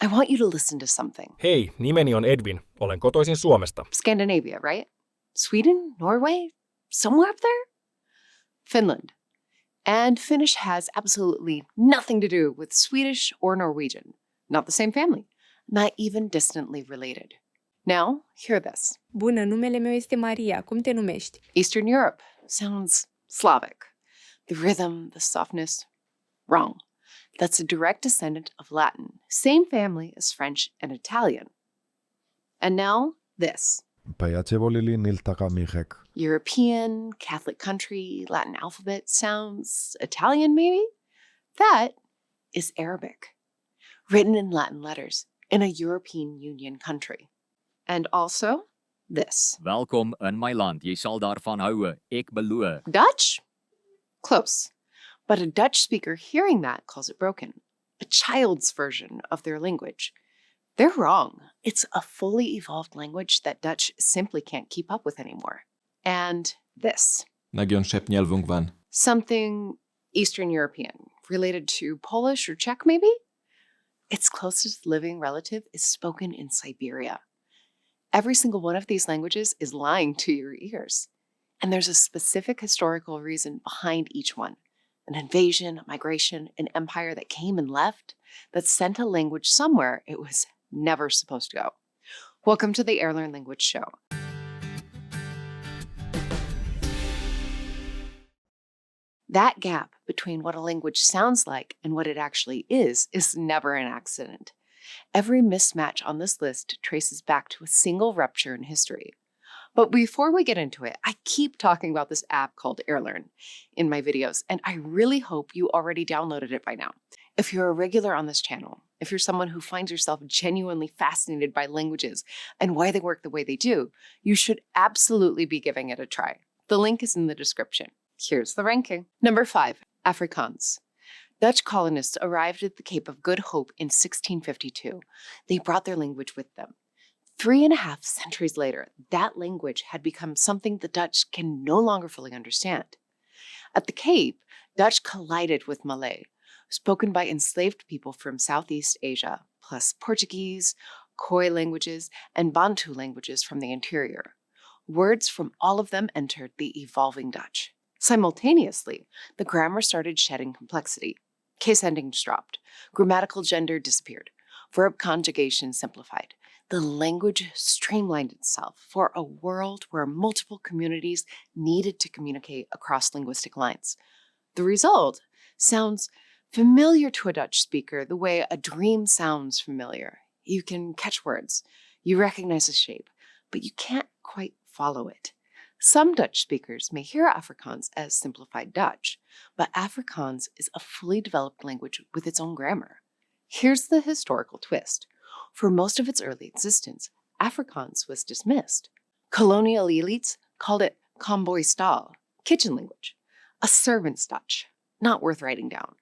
I want you to listen to something. Hei, nimeni on Edwin. Olen kotoisin Suomesta. Scandinavia, right? Sweden? Norway? Somewhere up there? Finland. And Finnish has absolutely nothing to do with Swedish or Norwegian. Not the same family. Not even distantly related. Now, hear this. Bună, numele meu este Maria. Cum te numești? Eastern Europe sounds Slavic. The rhythm, the softness, wrong. That's a direct descendant of Latin, same family as French and Italian. And now, this. European, Catholic country, Latin alphabet sounds Italian, maybe? That is Arabic, written in Latin letters in a European Union country. And also, this. Welkom in my land. Jy sal daarvan houe. Ek beloof. Dutch? Close. But a Dutch speaker hearing that calls it broken, a child's version of their language. They're wrong. It's a fully evolved language that Dutch simply can't keep up with anymore. And this. Something Eastern European, related to Polish or Czech maybe? Its closest living relative is spoken in Siberia. Every single one of these languages is lying to your ears. And there's a specific historical reason behind each one. An invasion, a migration, an empire that came and left, that sent a language somewhere it was never supposed to go. Welcome to the Airlearn Language Show. That gap between what a language sounds like and what it actually is never an accident. Every mismatch on this list traces back to a single rupture in history. But before we get into it, I keep talking about this app called Airlearn in my videos, and I really hope you already downloaded it by now. If you're a regular on this channel, if you're someone who finds yourself genuinely fascinated by languages and why they work the way they do, you should absolutely be giving it a try. The link is in the description. Here's the ranking. Number 5, Afrikaans. Dutch colonists arrived at the Cape of Good Hope in 1652. They brought their language with them. 3.5 centuries later, that language had become something the Dutch can no longer fully understand. At the Cape, Dutch collided with Malay, spoken by enslaved people from Southeast Asia, plus Portuguese, Khoi languages, and Bantu languages from the interior. Words from all of them entered the evolving Dutch. Simultaneously, the grammar started shedding complexity. Case endings dropped. Grammatical gender disappeared. Verb conjugation simplified. The language streamlined itself for a world where multiple communities needed to communicate across linguistic lines. The result sounds familiar to a Dutch speaker the way a dream sounds familiar. You can catch words, you recognize a shape, but you can't quite follow it. Some Dutch speakers may hear Afrikaans as simplified Dutch, but Afrikaans is a fully developed language with its own grammar. Here's the historical twist. For most of its early existence, Afrikaans was dismissed. Colonial elites called it Komboistaal, kitchen language, a servant's Dutch, not worth writing down.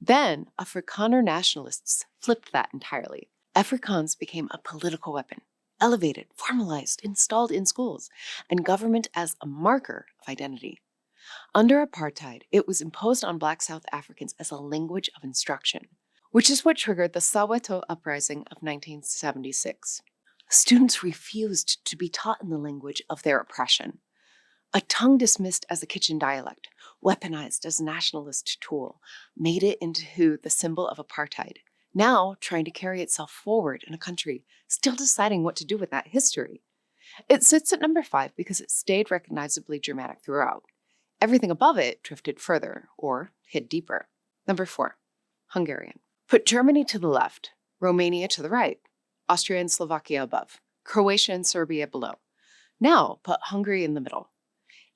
Then, Afrikaner nationalists flipped that entirely. Afrikaans became a political weapon, elevated, formalized, installed in schools, and government as a marker of identity. Under apartheid, it was imposed on Black South Africans as a language of instruction, which is what triggered the Soweto uprising of 1976. Students refused to be taught in the language of their oppression. A tongue dismissed as a kitchen dialect, weaponized as a nationalist tool, made it into the symbol of apartheid, now trying to carry itself forward in a country still deciding what to do with that history. It sits at number 5 because it stayed recognizably Germanic throughout. Everything above it drifted further or hid deeper. Number 4, Hungarian. Put Germany to the left, Romania to the right, Austria and Slovakia above, Croatia and Serbia below. Now put Hungary in the middle.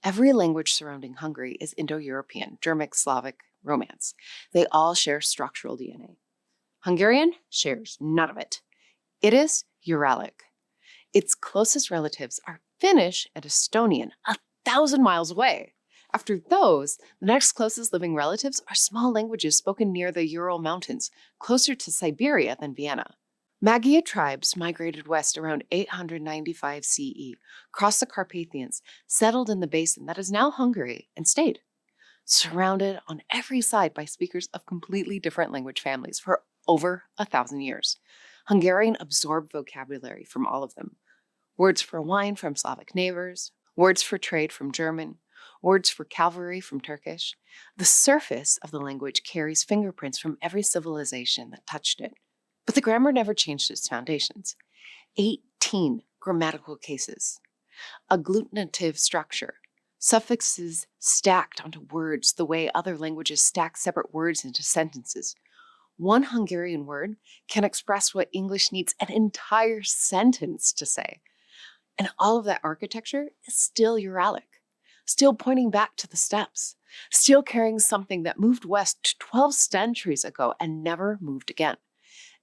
Every language surrounding Hungary is Indo-European, Germanic, Slavic, Romance. They all share structural DNA. Hungarian shares none of it. It is Uralic. Its closest relatives are Finnish and Estonian, 1,000 miles away. After those, the next closest living relatives are small languages spoken near the Ural Mountains, closer to Siberia than Vienna. Magyar tribes migrated west around 895 CE, crossed the Carpathians, settled in the basin that is now Hungary, and stayed, surrounded on every side by speakers of completely different language families for over 1,000 years. Hungarian absorbed vocabulary from all of them. Words for wine from Slavic neighbors, words for trade from German, words for cavalry from Turkish. The surface of the language carries fingerprints from every civilization that touched it. But the grammar never changed its foundations. 18 grammatical cases. Agglutinative structure. Suffixes stacked onto words the way other languages stack separate words into sentences. One Hungarian word can express what English needs an entire sentence to say. And all of that architecture is still Uralic, still pointing back to the steppes, still carrying something that moved west 12 centuries ago and never moved again.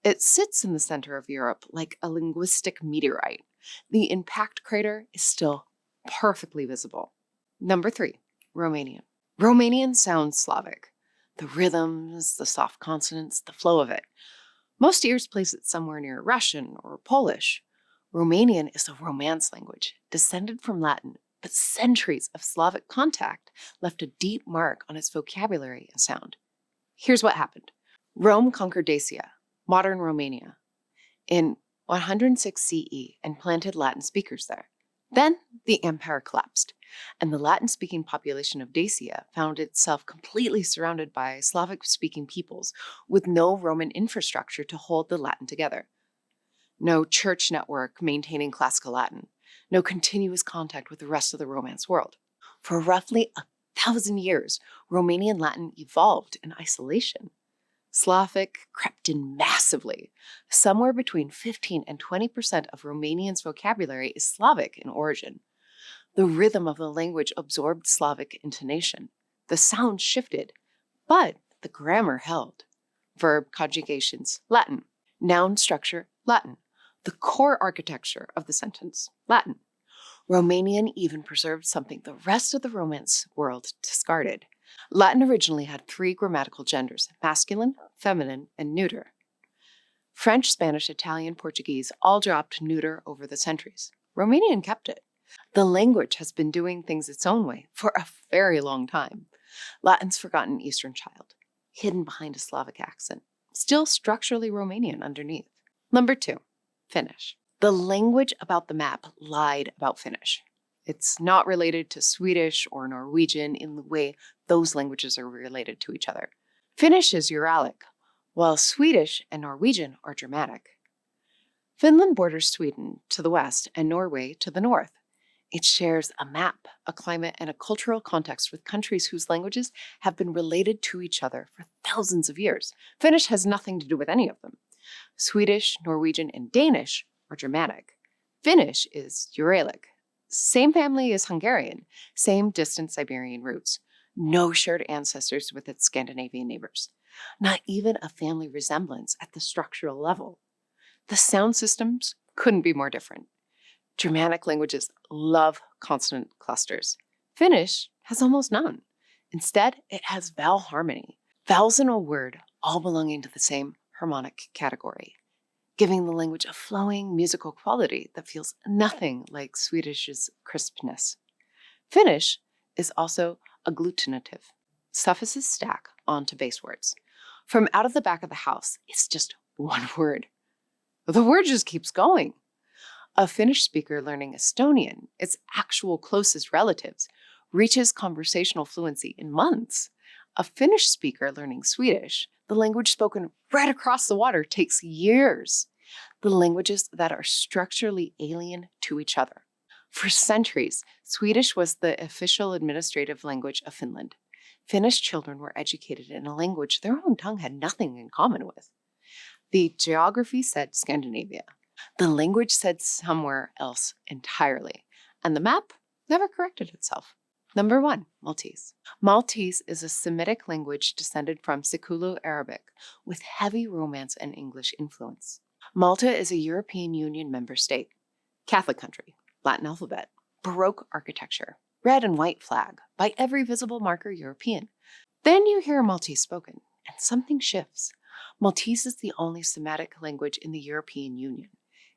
It sits in the center of Europe like a linguistic meteorite. The impact crater is still perfectly visible. Number 3, Romanian. Romanian sounds Slavic. The rhythms, the soft consonants, the flow of it. Most ears place it somewhere near Russian or Polish. Romanian is a Romance language, descended from Latin, but centuries of Slavic contact left a deep mark on its vocabulary and sound. Here's what happened. Rome conquered Dacia, modern Romania, in 106 CE and planted Latin speakers there. Then the empire collapsed, and the Latin-speaking population of Dacia found itself completely surrounded by Slavic-speaking peoples with no Roman infrastructure to hold the Latin together. No church network maintaining classical Latin, no continuous contact with the rest of the Romance world. For roughly 1,000 years, Romanian Latin evolved in isolation. Slavic crept in massively. Somewhere between 15 and 20% of Romanian's vocabulary is Slavic in origin. The rhythm of the language absorbed Slavic intonation. The sound shifted, but the grammar held. Verb conjugations, Latin. Noun structure, Latin. The core architecture of the sentence, Latin. Romanian even preserved something the rest of the Romance world discarded. Latin originally had 3 grammatical genders, masculine, feminine, and neuter. French, Spanish, Italian, Portuguese all dropped neuter over the centuries. Romanian kept it. The language has been doing things its own way for a very long time. Latin's forgotten Eastern child, hidden behind a Slavic accent, still structurally Romanian underneath. Number 2, Finnish. The language about the map lied about Finnish. It's not related to Swedish or Norwegian in the way those languages are related to each other. Finnish is Uralic, while Swedish and Norwegian are Germanic. Finland borders Sweden to the west and Norway to the north. It shares a map, a climate, and a cultural context with countries whose languages have been related to each other for thousands of years. Finnish has nothing to do with any of them. Swedish, Norwegian, and Danish are Germanic. Finnish is Uralic. Same family as Hungarian, same distant Siberian roots. No shared ancestors with its Scandinavian neighbors. Not even a family resemblance at the structural level. The sound systems couldn't be more different. Germanic languages love consonant clusters. Finnish has almost none. Instead, it has vowel harmony. Vowels in a word all belonging to the same harmonic category, giving the language a flowing musical quality that feels nothing like Swedish's crispness. Finnish is also agglutinative. Suffixes stack onto base words. From out of the back of the house, it's just one word. The word just keeps going. A Finnish speaker learning Estonian, its actual closest relatives, reaches conversational fluency in months. A Finnish speaker learning Swedish, the language spoken right across the water, takes years. The languages that are structurally alien to each other. For centuries, Swedish was the official administrative language of Finland. Finnish children were educated in a language their own tongue had nothing in common with. The geography said Scandinavia. The language said somewhere else entirely. And the map never corrected itself. Number 1, Maltese. Maltese is a Semitic language descended from Siculo-Arabic with heavy Romance and English influence. Malta is a European Union member state. Catholic country, Latin alphabet, Baroque architecture, red and white flag, by every visible marker European. Then you hear Maltese spoken, and something shifts. Maltese is the only Semitic language in the European Union.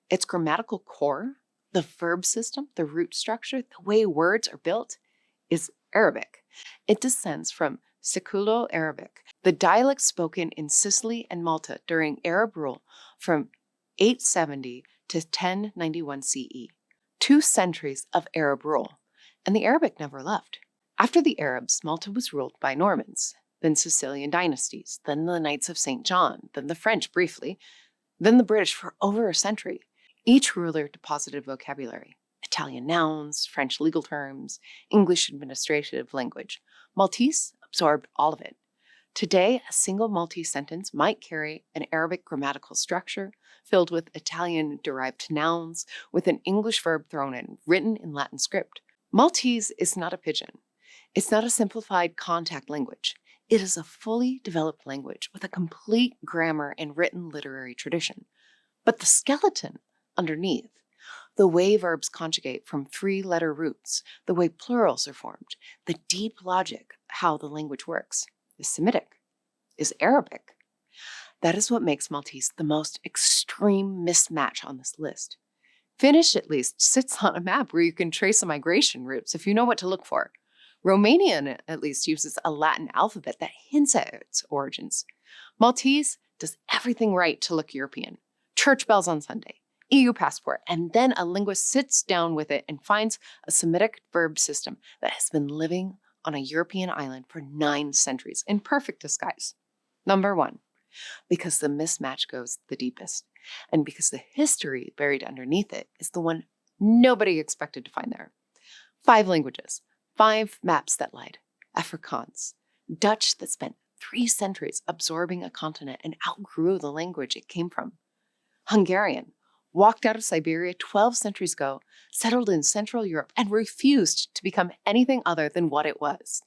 Its grammatical core, the verb system, the root structure, the way words are built, is Arabic. It descends from Siculo-Arabic, the dialect spoken in Sicily and Malta during Arab rule from 870 to 1091 CE. 2 centuries of Arab rule, and the Arabic never left. After the Arabs, Malta was ruled by Normans, then Sicilian dynasties, then the Knights of St. John, then the French briefly, then the British for over a century. Each ruler deposited vocabulary: Italian nouns, French legal terms, English administrative language. Maltese absorbed all of it. Today, a single Maltese sentence might carry an Arabic grammatical structure filled with Italian-derived nouns with an English verb thrown in, written in Latin script. Maltese is not a pidgin. It's not a simplified contact language. It is a fully developed language with a complete grammar and written literary tradition. But the skeleton underneath, the way verbs conjugate from 3-letter roots, the way plurals are formed, the deep logic, how the language works, is Semitic, is Arabic. That is what makes Maltese the most extreme mismatch on this list. Finnish, at least, sits on a map where you can trace the migration routes if you know what to look for. Romanian, at least, uses a Latin alphabet that hints at its origins. Maltese does everything right to look European. Church bells on Sunday, EU passport, and then a linguist sits down with it and finds a Semitic verb system that has been living on a European island for 9 centuries in perfect disguise. Number 1, because the mismatch goes the deepest, and because the history buried underneath it is the one nobody expected to find there. 5 languages, 5 maps that lied. Afrikaans, Dutch that spent 3 centuries absorbing a continent and outgrew the language it came from. Hungarian, walked out of Siberia 12 centuries ago, settled in Central Europe, and refused to become anything other than what it was.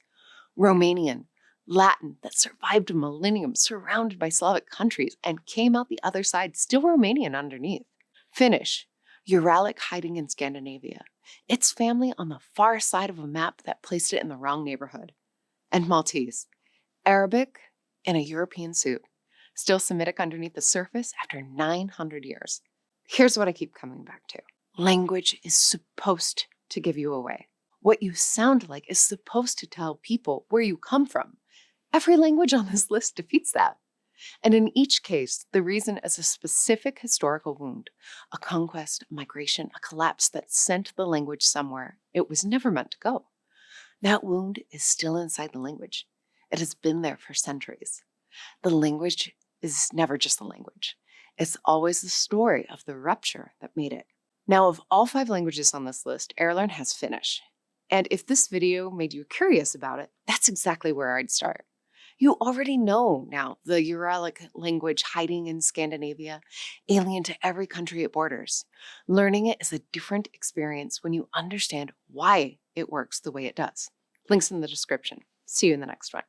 Romanian, Latin that survived a millennium surrounded by Slavic countries and came out the other side still Romanian underneath. Finnish, Uralic hiding in Scandinavia, its family on the far side of a map that placed it in the wrong neighborhood. And Maltese, Arabic in a European suit, still Semitic underneath the surface after 900 years. Here's what I keep coming back to. Language is supposed to give you away. What you sound like is supposed to tell people where you come from. Every language on this list defeats that. And in each case, the reason is a specific historical wound, a conquest, a migration, a collapse that sent the language somewhere it was never meant to go. That wound is still inside the language. It has been there for centuries. The language is never just the language. It's always the story of the rupture that made it. Now, of all 5 languages on this list, Airlearn has Finnish. And if this video made you curious about it, that's exactly where I'd start. You already know now the Uralic language hiding in Scandinavia, alien to every country it borders. Learning it is a different experience when you understand why it works the way it does. Links in the description. See you in the next one.